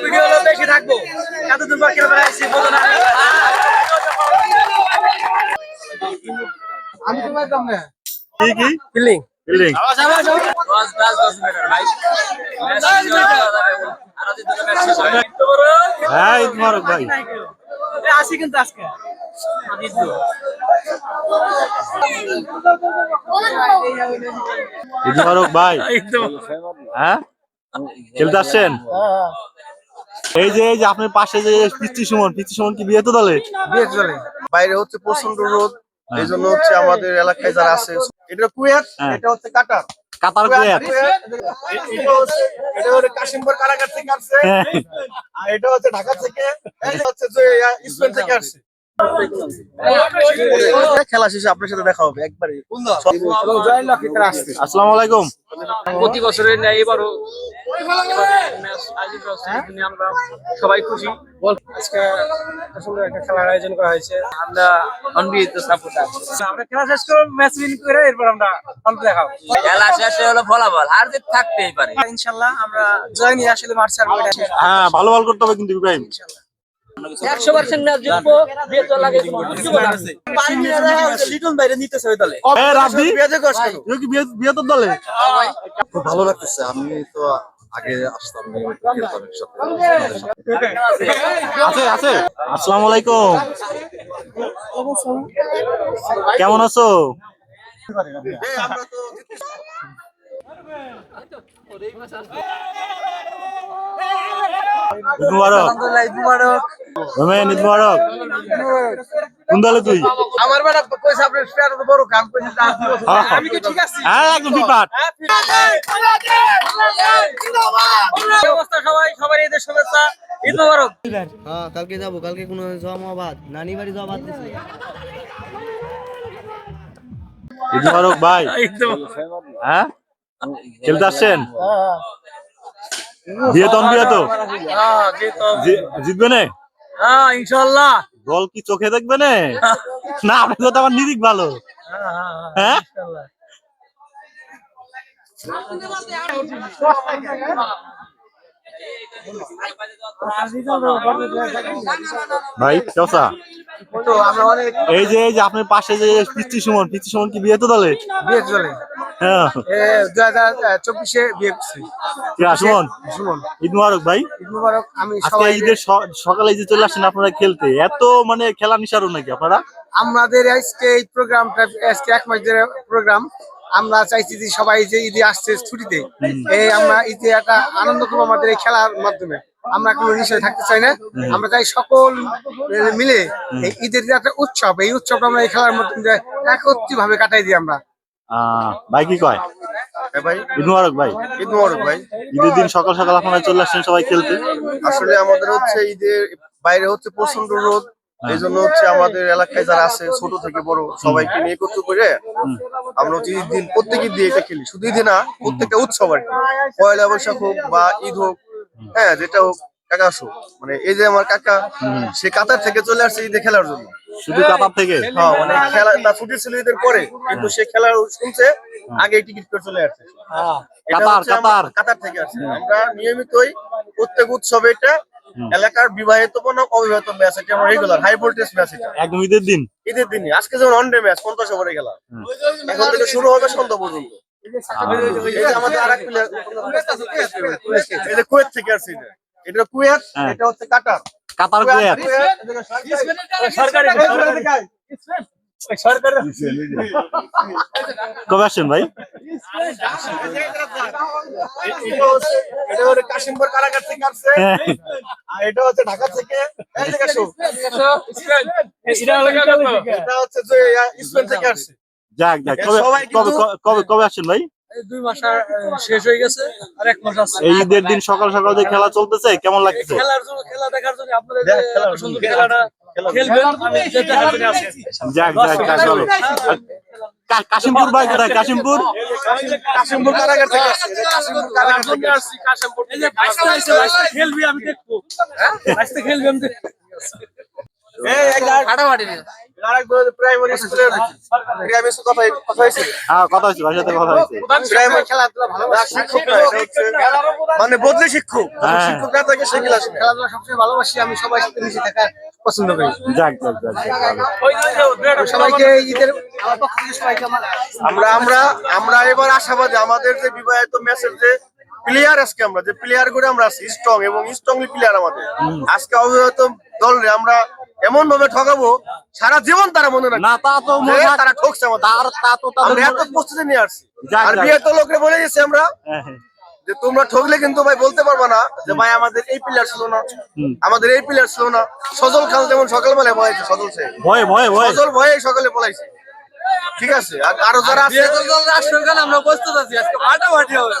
Video বেশি থাকবো এতদিন পর খেলে বেড়াইছি বলো না আমি তোমার সামনে কি ফিল্ডিং ফিল্ডিং হ্যাঁ ঈদ মোবারক ভাই আসি কিন্তু আজকে ঈদ মোবারক ভাই হ্যাঁ খেলতে আসছেন এই যে আপনার পাশে যে পিচ্চি সুমন কি বিয়ে তো দলে বিয়ে চলে বাইরে হচ্ছে প্রচন্ড রোদ এই জন্য হচ্ছে আমাদের এলাকায় যারা আছে এটা কুয়েত এটা হচ্ছে কাটার কুয়েত এটা হচ্ছে কাশিমপুর কারাগার থেকে আসছে আর এটা হচ্ছে ঢাকা থেকে এটা হচ্ছে যে স্পেন থেকে আসছে খেলা শেষে আপনার সাথে দেখা হবে একবারে আসসালামু আলাইকুম প্রতি বছরের ন্যায় এবারও আমরা সবাই খুশি আজকে সুন্দর একটা খেলার আয়োজন করা হয়েছে আমরা অনবিহিত সাপোর্টার আমরা খেলা শেষ করে ম্যাচ উইন করে এরপর আমরা অল্প দেখাবো খেলা শেষে হলো ফলাফল হার জিত থাকতেই পারে ইনশাআল্লাহ আমরা জয় নিয়ে আসলে মাঠ ছাড়বো হ্যাঁ ভালো করতে হবে কিন্তু ইব্রাহিম 100% ম্যাচ জিতবো যেহেতু লাগে লিটন বাইরে নিতেছে ওই দলে এই রাব্বি তুই কি বিয়ে তোর দলে খুব ভালো লাগতেছে আমি তো আগে আসতাম আছে আসসালামু আলাইকুম কেমন আছো ঈদ মোবারক রমেন ঈদ মোবারক কোন দলে তুই আমার বেটা কইছে আপনি স্পেয়ার তো বড় কাম কইছে আমি কি ঠিক আছি হ্যাঁ একদম ফিটফাট অবস্থা সবাই ঈদের শুভেচ্ছা ঈদ মোবারক হ্যাঁ কালকে যাবো কালকে কোনো জমাবাদ নানি বাড়ি জমাবাদ দিছে ঈদ মোবারক ভাই হ্যাঁ খেলতে আসছেন বিয়ে তো জিতবে না হ্যাঁ ইনশাআল্লাহ বল কি চোখে দেখবে না না আপনি তো আমার নিরিক ভালো হ্যাঁ ভাই কেমন তো আমরা অনেক এই যে আপনার পাশে যে পিচ্চি সুমন কি বিয়ে তো দলে বিয়ে চলে হ্যাঁ 2024 বিয়ে করছি সুমন ঈদ মোবারক ভাই ঈদ মোবারক আমি আজকে সবাই ঈদের সকালে যে চলে আসছেন আপনারা খেলতে এত মানে খেলা নিশারও নাকি আপনারা আমাদের আজকে এই প্রোগ্রামটা আজকে 1 মাস ধরে প্রোগ্রাম আমরা চাইছি যে সবাই যে ঈদে আসছে ছুটিতে এই আমরা ঈদে একটা আনন্দ করবো আমাদের এই খেলার মাধ্যমে আমরা কোনো নিশ্চয় থাকতে চাই না আমরা চাই সকল মিলে এই ঈদের যে একটা উৎসব এই উৎসবটা আমরা এই খেলার মাধ্যমে একত্রিত ভাবে কাটাই দিই আমরা ভাই কি কয় ভাই ঈদ মোবারক ভাই ঈদ মোবারক ভাই ঈদের দিন সকাল আপনারা চলে আসছেন সবাই খেলতে আসলে আমাদের হচ্ছে ঈদের বাইরে হচ্ছে প্রচন্ড রোদ এই জন্য হচ্ছে আমাদের এলাকায় যারা আছে ছোট থেকে বড় সবাইকে নিয়ে একত্র করে আমরা হচ্ছে ঈদ দিন প্রত্যেকের দিয়ে এটা খেলি শুধু ঈদে না প্রত্যেকটা উৎসব আর কি পয়লা বৈশাখ হোক বা ঈদ হোক হ্যাঁ যেটা হোক কাকা আসো মানে এই যে আমার কাকা সে কাতার থেকে চলে আসছে ঈদে খেলার জন্য শুধু কাতার থেকে হ্যাঁ মানে খেলা তার ছুটি ছিল ঈদের পরে কিন্তু সে খেলার শুনছে আগে টিকিট করে চলে আসছে কাতার থেকে আসছে আমরা নিয়মিতই প্রত্যেক উৎসবে এটা এলাকার বিবাহিত এবং অবিবাহিত ম্যাচ এটা আমরা রেগুলার হাই ভোল্টেজ ম্যাচ এটা একদম ঈদের দিনই আজকে যেমন ওয়ানডে ম্যাচ 50 ওভারে খেলা এখন থেকে শুরু হবে সন্ধ্যা পর্যন্ত এই যে আমাদের আরেক প্লেয়ার এই যে কুয়েত থেকে আসছে এটা কুয়েত এটা হচ্ছে কাটার কুয়েত সরকারি কবে আসছেন ভাই এটা হচ্ছে কাশিমপুর কারাগার থেকে আসছে আর এটা হচ্ছে ঢাকা থেকে এটা হচ্ছে যে স্পেন থেকে আসছে যাক কবে আসছেন ভাই 2 মাস শেষ হয়ে গেছে আর 1 মাস আছে এই ঈদের দিন সকাল যে খেলা চলতেছে কেমন লাগছে খেলা দেখার জন্য আপনাদের সুন্দর খেলাটা খেলবেন আমি যেতে হাতে আছি যাক কাশিমপুর ভাই কোথায় কাশিমপুর কারাগার থেকে আসছে কাশিমপুর এই যে খেলবি আমি দেখবো আজকে খেলবি আমি দেখবো প্রাইমারি স্কুলের প্রাইমারি স্কুল কথা হয়েছে হ্যাঁ কথা হয়েছে ভাইয়ের সাথে কথা হয়েছে প্রাইমারি খেলাধুলা ভালোবাসি শিক্ষক না, এটা হচ্ছে মানে বদলি শিক্ষক হ্যাঁ। শিক্ষক না থাকে সে ক্লাস খেলাধুলা সবচেয়ে ভালোবাসি আমি সবার সাথে মিশে থাকা পছন্দ করি যাক যাক যাক সবাইকে ঈদের আমার পক্ষ থেকে সবাইকে আমরা আমরা আমরা এবার আশাবাদী আমাদের যে বিবাহিত ম্যাচের যে প্লেয়ার আজকে আমরা যে প্লেয়ার করে আমরা আছি স্ট্রং এবং স্ট্রংলি প্লেয়ার আমাদের আজকে অবিবাহিত দলরে আমরা এমন ভাবে ঠকাবো সারা জীবন তারা মনে রাখবে না তা তো মনে যে হয়- তারা ঠকছে আমাদের তা তো তাদের আমরা এত প্রস্তুতি নিয়ে আসছি যাক, আর যাক। বিয়ে তো লোকরে বলে গেছি আমরা হ্যাঁ, হ্যাঁ। যে তোমরা ঠকলে কিন্তু ভাই বলতে পারবে না যে ভাই আমাদের এই প্লেয়ার ছিল না আমাদের এই প্লেয়ার ছিল না সজল খান যেমন সকালবেলায় বলাইছে সজল সে ভয়ে ভয়ে ভয়ে সজল ভয়ে সকালে বলাইছে ঠিক আছে আর আরো যারা আছে আমরা প্রস্তুত আছি আজকে ফাটাফাটি হবে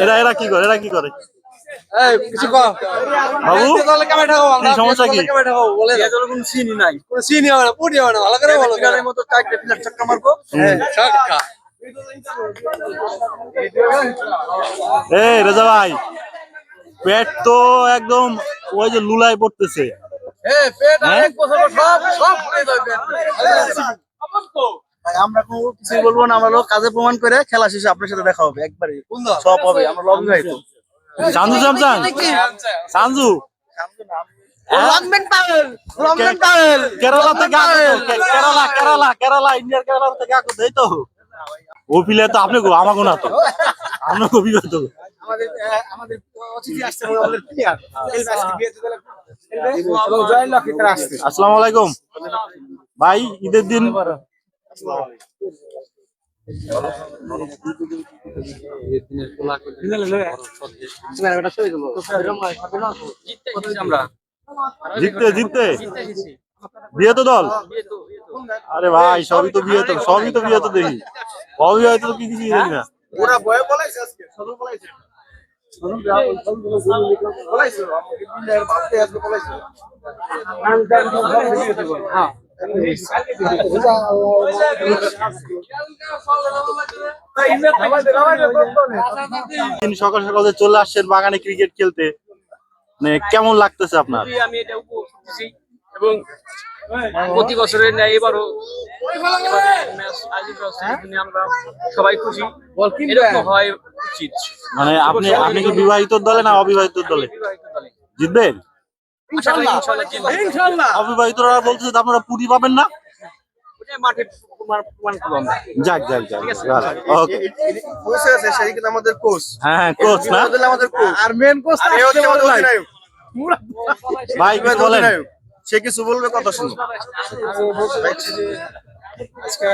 এরা এরা কি করে এরা কি করে কিছু কম বাবু দলে কেমন ঠাকো কি সমস্যা কি কেমন ঠাকো বলে কোনো চিনি নাই কোনো সিনি হবে না পুটি হবে না ভালো করে বলো বিড়ালের মতো চারটে প্লেয়ার চক্কা মারবো ছক্কা এই রেজা ভাই পেট তো একদম ওই যে লুলাই পড়তেছে হ্যাঁ? আমরা কোনো কিছু বলবো না আমরা লোক কাজে প্রমাণ করে খেলা শেষে আপনার সাথে দেখা হবে একবারে সব হবে আমরা লবি ভাই তো সানজু স্যামসাং সানজু কেরালা থেকে আগত, কেরালা কেরালা কেরালা ইন্ডিয়ার কেরালা থেকে আগত, এই তো ও পিলে তো আপনি গো আমাকে না তো আমরা কবি তো আমাদের আমাদের অতিথি আসছে আমাদের প্লেয়ার আসসালামু আলাইকুম ভাই ঈদের দিন জিততে জিততে বিয়ে তো দল আরে ভাই সবই তো বিয়ে তো দেখি অবিবাহিত তো কি কিছু দেখি না ওরা বয়ে বলাইছে আজকে সদর বলাইছে বলাইছে আমাকে প্লেয়ার ভাবতে আজকে বলাইছে হ্যাঁ দিন সকাল সকাল যে চলে আসছেন বাগানে ক্রিকেট খেলতে মানে কেমন লাগতেছে আপনার আমি এটা উপভোগ করতেছি এবং প্রতি বছরের ন্যায় এবারও ম্যাচ আয়োজন করা হচ্ছে, এই জন্য আমরা সবাই খুশি এরকম হয় উচিত মানে আপনি কি বিবাহিত দলে না অবিবাহিত দলে বিবাহিত দলে। জিতবেন আশা করি ইনশাআল্লাহ জিতবো। অবিবাহিতরা বলতেছে যে আপনারা পুরি পাবেন না ওটা মাঠে প্রমাণ করবো আমরা। যাক যাক যাক ওকে কোচ আছে সেই কিন্তু আমাদের কোচ হ্যাঁ কোচ না আমাদের কোচ আর মেন কোচ আর এই হচ্ছে আমাদের অধিনায়ক ভাই কি বলেন অধিনায়ক সে কিছু বলবে কথা শুনুন আমি বলতে চাইছি যে আজকে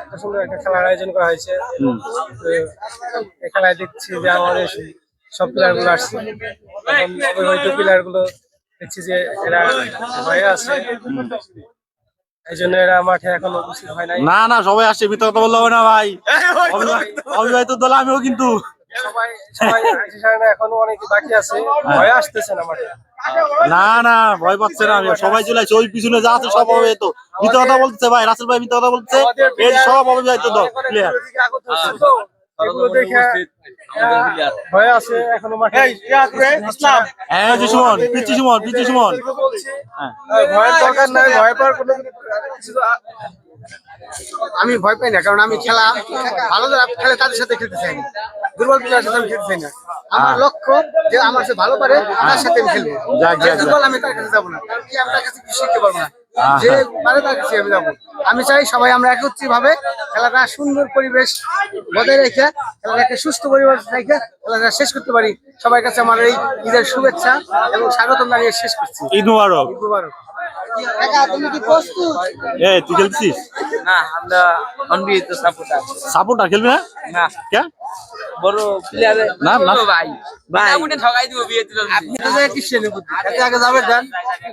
এত সুন্দর একটা খেলার আয়োজন করা হয়েছে তো এই খেলায় দেখছি যে আমাদের সব প্লেয়ার গুলো আসছে এখন অবিবাহিত প্লেয়ার গুলো দেখছি যে এরা ভয়ে আছে এই জন্য এরা মাঠে এখন উপস্থিত হয় নাই না না সবাই আসছে ভিতরে কথা বললে হবে না ভাই অবিবাহিত দলে আমিও কিন্তু সবাই সবাই আসে না, এখনো অনেকে বাকি আছে ভয়ে আসতেছে না মাঠে না না ভয় পাচ্ছে না আমি সবাই চলে আসছে ওই পিছনে যা আছে সব হবে তো মিথ্যে কথা বলতেছে ভাই রাসেল ভাই মিথ্যে কথা বলতেছে এই সব অবিবাহিত দল প্লেয়ার এগুলো দেখে ভয়ে আছে এখনো মাঠে হ্যাঁ যে সুমন পিচ্ছি সুমন হ্যাঁ ভয়ের দরকার নাই ভয় পাওয়ার কোনো কিছু আমি ভয় পাই না কারণ আমি খেলা ভালো যারা খেলে তাদের সাথে খেলতে চাই না দুর্বল প্লেয়ারের সাথে আমি খেলতে চাই না আমার লক্ষ্য যে আমার সাথে ভালো পারে তার সাথে আমি খেলবো যাক, যে যাক, দুর্বল আমি তার কাছে যাবো না কারণ কি আমি তার কাছে কিছু শিখতে পারবো না হ্যাঁ, যে পারে তার কাছে আমি যাবো আমি চাই সবাই আমরা একত্রিত ভাবে খেলাটা সুন্দর পরিবেশ বজায় রেখে খেলাটা একটা সুস্থ পরিবেশ রেখে খেলাটা শেষ করতে পারি সবার কাছে আমার এই ঈদের শুভেচ্ছা এবং স্বাগতম জানিয়ে শেষ করছি ঈদ মুবারক মুবারক। কাকা তুমি কি প্রস্তুত এই তুই খেলছিস না আমরা অনবিহিত সাপোর্টার সাপোর্টার খেলবি না না কে বড় প্লেয়ারে না না ভাই ভাই আপনি ঠকাই দিব বিয়ে দিল আপনি তো যে ক্রিশ্চিয়ানের বুদ্ধি এতে আগে যাবে দেন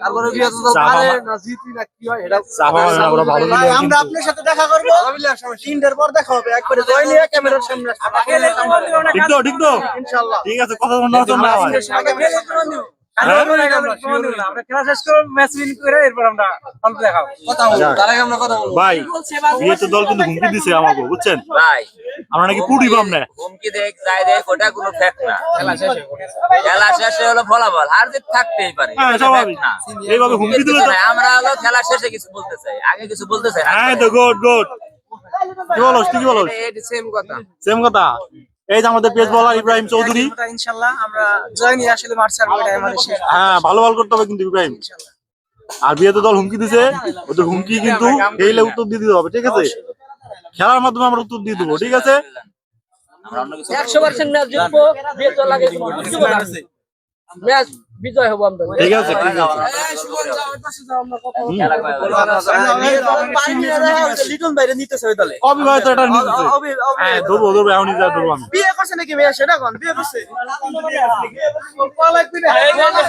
তারপরে বিয়ে তো পারে না জিতি না কি হয় এটা আমরা ভালো ভাই, আমরা আপনার সাথে দেখা করব তিনটার পর দেখা হবে একবারে জয় নিয়ে ক্যামেরার সামনে ঠিক তো ইনশাআল্লাহ ঠিক আছে কথা বন্ধ হচ্ছে না ভাই। আমরা খেলা শেষ করে ম্যাচ উইন করে এরপর আমরা অল্প দেখাবো ভাই বিয়েতে দল কিন্তু হুমকি দিছে আমাকে বুঝছেন ভাই আমরা নাকি পুড়ি পাম না হুমকি দেখ যাই দেখ ওটা কোনো ফ্যাক্ট না খেলা শেষে হলো ফলাফল হার জিত থাকতেই পারে হ্যাঁ এটা স্বাভাবিক fact না এইভাবে হুমকি দিলে তো আমরা হলো খেলা শেষে কিছু বলতে চাই আগে কিছু বলতে চাই না। হ্যাঁ তো গুড গুড কি বলস তুই কি বলস এটা সেম কথা সেম কথা এই যে আমাদের পেস বলার ইব্রাহিম চৌধুরী ইনশাআল্লাহ আমরা জয় নিয়ে আসলে মাঠ ছাড়বো এটা আমাদের শেষ হ্যাঁ ভালো ভালো করতে হবে কিন্তু ইব্রাহিম আর বিয়েতে দল হুমকি দিছে ওদের হুমকি কিন্তু এইলে উত্তর দিয়ে দিতে হবে ঠিক আছে খেলার মাধ্যমে আমরা উত্তর দিয়ে দেবো ঠিক আছে আমরা অন্য কিছু 100% ম্যাচ জিতবো বিয়ে লাগে ম্যাচ বিজয় হবো আমরা ঠিক আছে ঠিক আছে লিটন বাইরে নিতেছে ওই দলে অবিবাহিত এটা নিতেছে হ্যাঁ ধরবো ধরবো এমনই যা ধরবো আমি বিয়ে করছে নাকি মেয়ে সেটা কোন বিয়ে করছে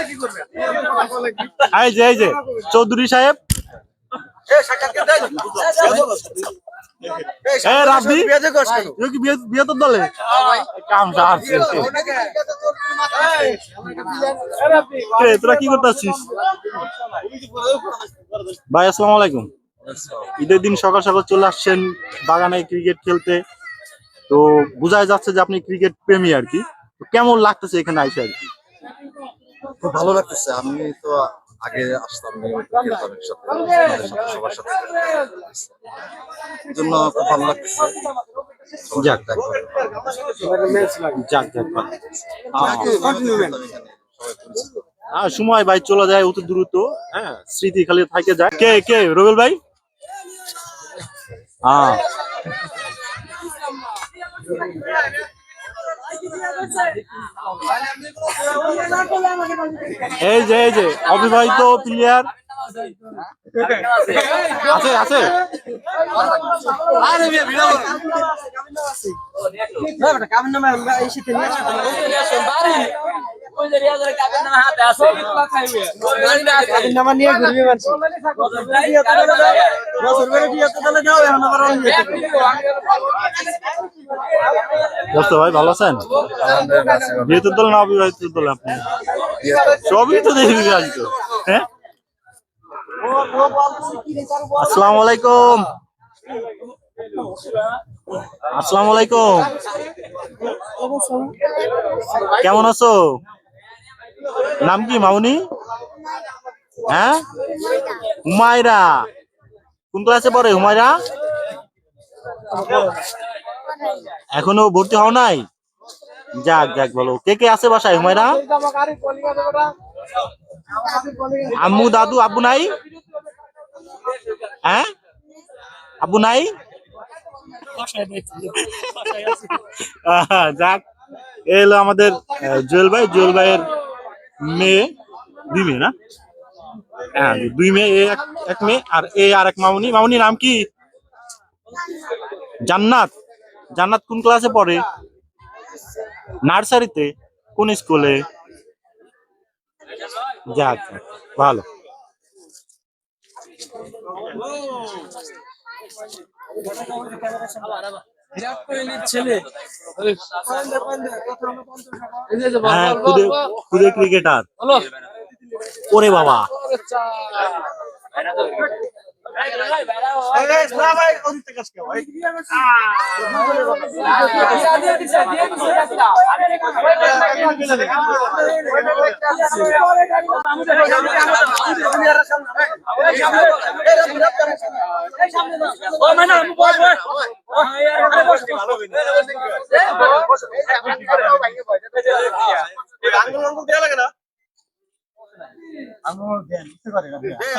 কি করবে এই যে চৌধুরী সাহেব রাব্বি তুই কি বিয়ে তোর দলে কাম সারছে তোরা কি করতেছিস ভাই আসসালামু আলাইকুম ঈদের দিন সকাল সকাল চলে আসছেন বাগানে ক্রিকেট খেলতে তো বোঝাই যাচ্ছে যে আপনি ক্রিকেট প্রেমী আর কি তো কেমন লাগতেছে এখানে আইসা আর কি খুব ভালো লাগতেছে আমি তো আগে আসতাম খেলতাম একসাথে আপনাদের সাথে সবার সাথে এই জন্য খুব ভালো লাগতেছে যাক যাক যাক সময় ভাই চলে যায় অতি দ্রুত হ্যাঁ স্মৃতি খালি থাকে যায় কে কে রবিল ভাই হ্যাঁ এই যে অবিবাহিত প্লেয়ার আছে আছে দোস্ত ভাই ভালো আছেন বিয়েতে দল না অবিবাহিত দল আপনি সবই তো দেখবি আজ তো হ্যাঁ আসসালামু আলাইকুম আসসালামু আলাইকুম কেমন আছো নাম কি মামুনি হ্যাঁ হুমায়রা কোন ক্লাসে পড়ে হুমায়রা এখনো ভর্তি হও নাই যাক যাক বলো কে কে আছে বাসায় হুমায়রা আম্মু দাদু আব্বু নাই হ্যাঁ আব্বু নাই যাক এলো আমাদের জুয়েল ভাইয়ের মেয়ে দুই মেয়ে না হ্যাঁ দুই মেয়ে এক মেয়ে আর আর এক মামুনি নাম কি জান্নাত কোন ক্লাসে পড়ে নার্সারিতে কোন স্কুলে যাক ভালো বিরাট কোহলির ছেলে হ্যাঁ খুদে ক্রিকেটার ওরে বাবা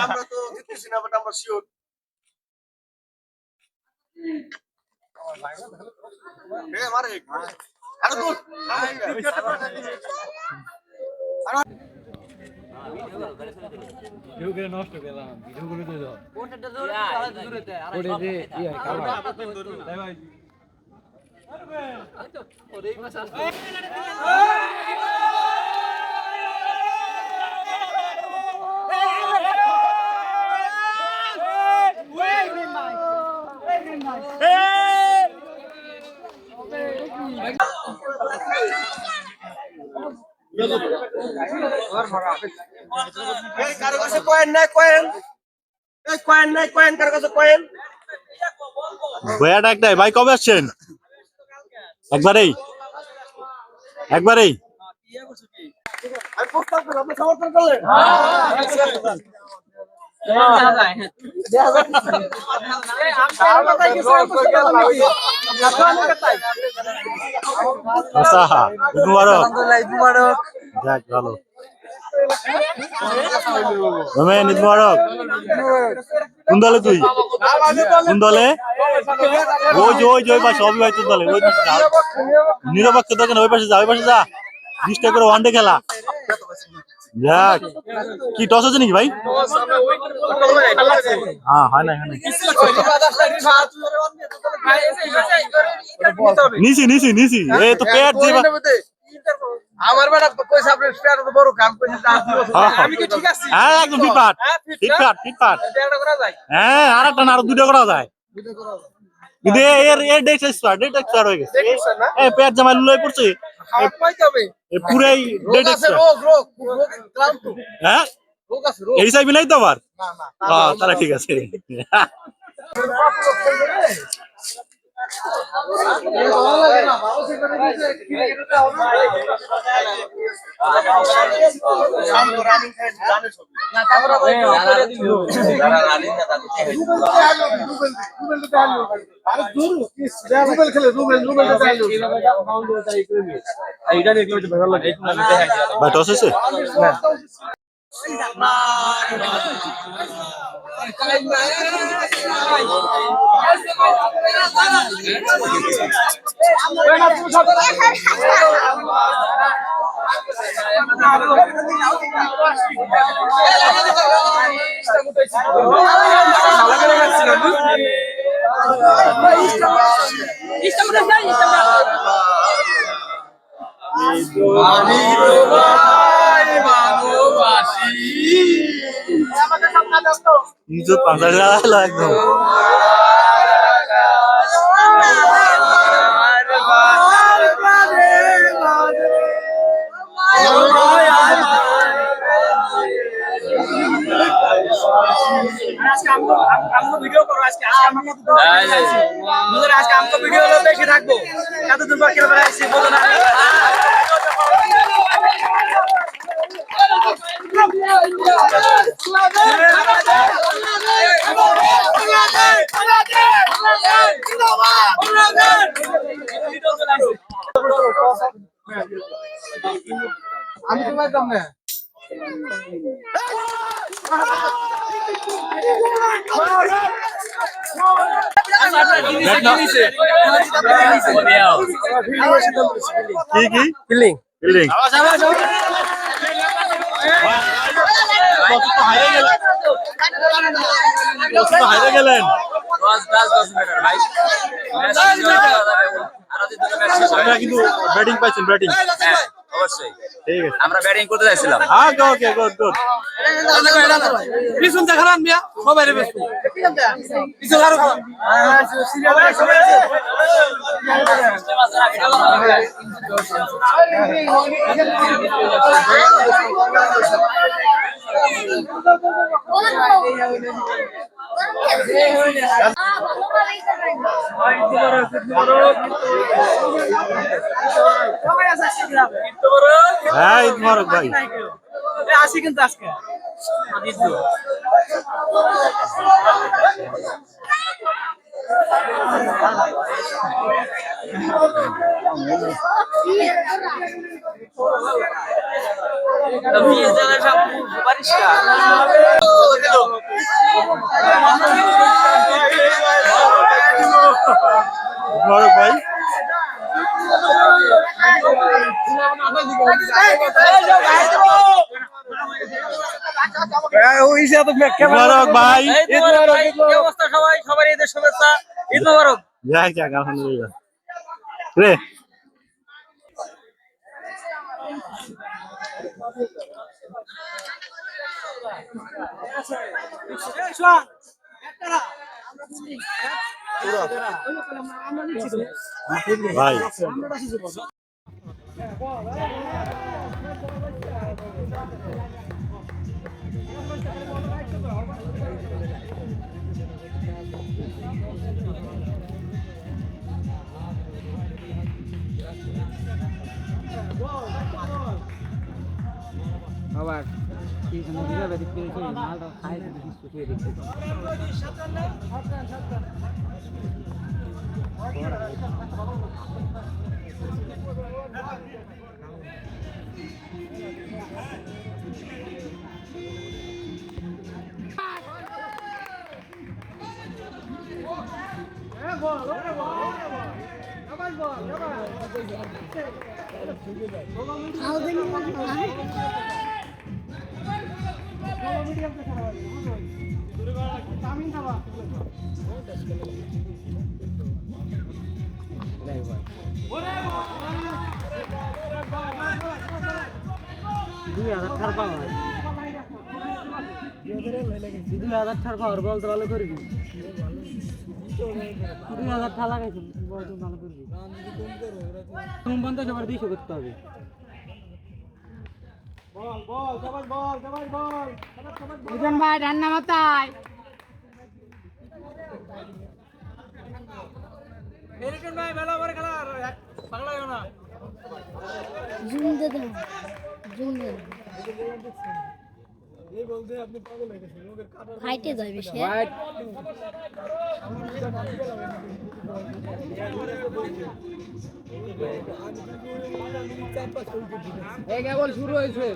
আমরা তো জিততেছি না বাট আমরা শিওর মারে আরে দূর নষ্ট গেলাম ভিডিও করে দিও কারো কাছে কয়েন নাই, কয়েন এই কয়েন নাই, কয়েন কারো কাছে কয়েন। ভয়াটা একটাই ভাই, কবে আসছেন? একবারেই একবারেই আমি প্রস্তাব করলাম, আপনি সমর্থন করলেন? আচ্ছা, ঈদ মুবারক। যাক ভালো। রমেন, ঈদ মুবারক। কোন দলে তুই? কোন দলে? ওই পাশে অবিবাহিত দলে, ওই পাশে যা। নিরপেক্ষ দেখেন, ওই পাশে যা। 20টা করে ওয়ানডে খেলা। যাক, কি টস আছে নাকি ভাই? হ্যাঁ, হয় না। নিছি এই তো পেট দিয়ে আমার বেটা কইছে আপনি স্টার বড় কাম কইছে, আমি কি ঠিক আছি? হ্যাঁ, একদম ফিটফাট। হ্যাঁ, আরেকটা না, আরো 2টা করা যায়। কিন্তু এর ডেট এক্সপায়ার হয়ে গেছে। এই পেট জামাই লুলাই পড়ছে। এই পুরাই ডেট এক্সপায়ার। হ্যাঁ, এইচআইভি নাই তো আবার? হ্যাঁ, তাহলে ঠিক আছে। ভাই টস হয়েছে? ইজ্জত পাঁচা গেল একদম। ভিডিও করো আজকে আমাকে ভিডিও দেখে থাকবো এতদিন পর কেন বেড়াইছি বলো না। আমি তো পাইতাম না। কি ফিল্ডিং বিল্ডিং হাইরে গেলেন। 10 মিটার ভাই। আপনারা কিন্তু ব্যাটিং পাইছেন, ব্যাটিং অবশ্যই ঠিক আছে। আমরা ব্যাটিং করতে যাচ্ছিলাম। Okay good. পিছন দেখালাম মিয়া সবাই রে পিছন আরো হ্যাঁ, ঈদ মুবারক ভাই। আসি কিন্তু আজকে মুবারক ভাই। মুবারক ভাই। সবাই ঈদের শুভেচ্ছা, ঈদ মুবারক। যাক আলহামদুলিল্লাহ রে। ভাই আবার কিছু নদীরা বেদিক পেয়েছে মালটা খায় না কিছু খেয়ে দেখতে $2000 বলতে ভালো করবি 2000 টাকা লাগাইছি বলতে ভালো করবি তুমি 50 আবার 200 করতে হবে বল ভাই রান্না মাথায় এরকম ভাই ভালো করে খেলা পাগলা হইও না জুম দে দাও জুম দে এই বলতে আপনি পাগল হয়ে গেছেন ওদের কাটা হাইটে যায় বেশি এই কেবল শুরু হয়েছে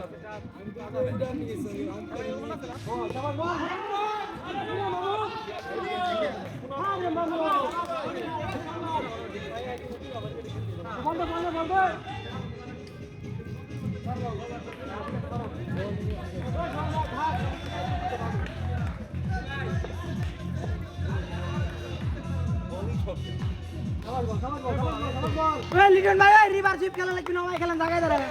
লিটন ভাই রিভারশিপ খেলা লাগবে না ভাই খেলেন জায়গায় দাঁড়ায়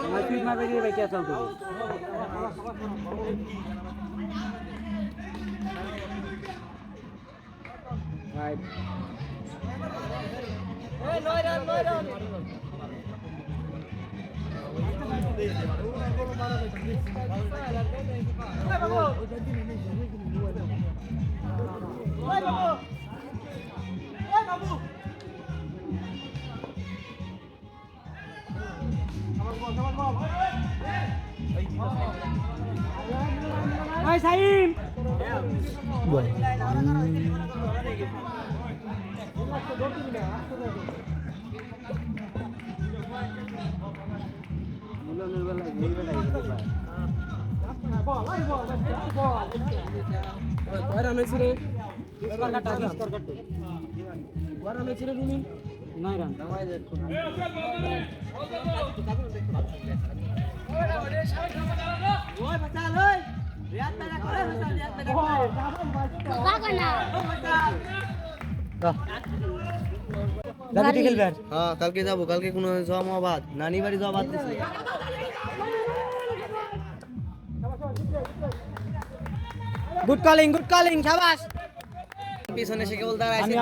আমার ফিট মারবে কি ভাই কে চলতো ভাই এই 9 রান ভাই সাইম হ্যাঁ কালকে যাবো কালকে কোনো জমাবাদ নানি বাড়ি যাওয়া বাদ দিছি গুড কলিং শাবাশ পিছনে সে কেবল দাঁড়াইছে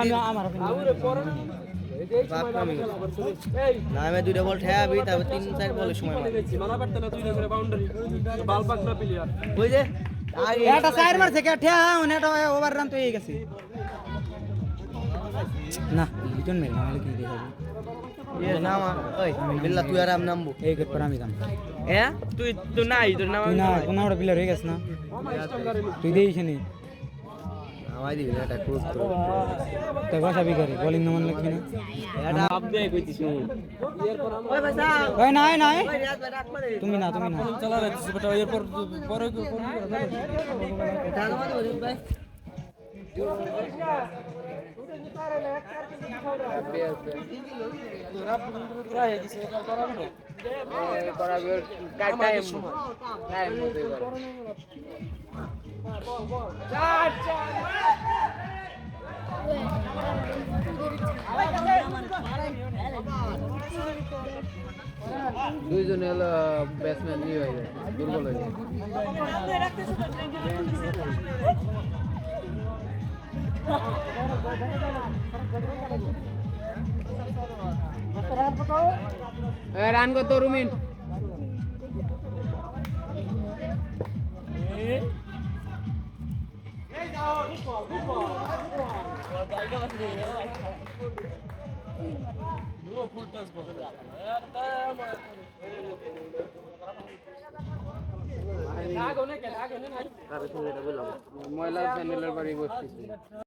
না আমি 2টা বল ঠেয়াবি তারপর 3-4 বলের সময় ওই যে এটা সাইড মারছে কে ঠেয়া এটা ওভার রান তো হয়ে গেছে না লিটন মেল না কি দেখাবো এ নাম ওই বিল্লা তুই আর নামবো এই গেট পর আমি দাম তুই তো নাই তোর নাম না কোন বড় প্লেয়ার হয়ে গেছ না তুই দেইছ নি আমায় দিবি না এটা ক্লোজ করে তো বসাবি করে বোলিং না মানলে কি না এটা আপ দে কইতিস ওই ভাই সাহেব ওই নাই ওই রিয়াজ ভাই ডাক মারে তুমি না চালা রাখছিস বেটা এরপর পরে এটা নামাজ বলি ভাই দুইজনে হলো ব্যাটসম্যান নিয়ে হয়ে যায় দুর্বল হয়ে যায় রান কত রুমিন ময়লা প্যানেলের বাড়ি বসতেছি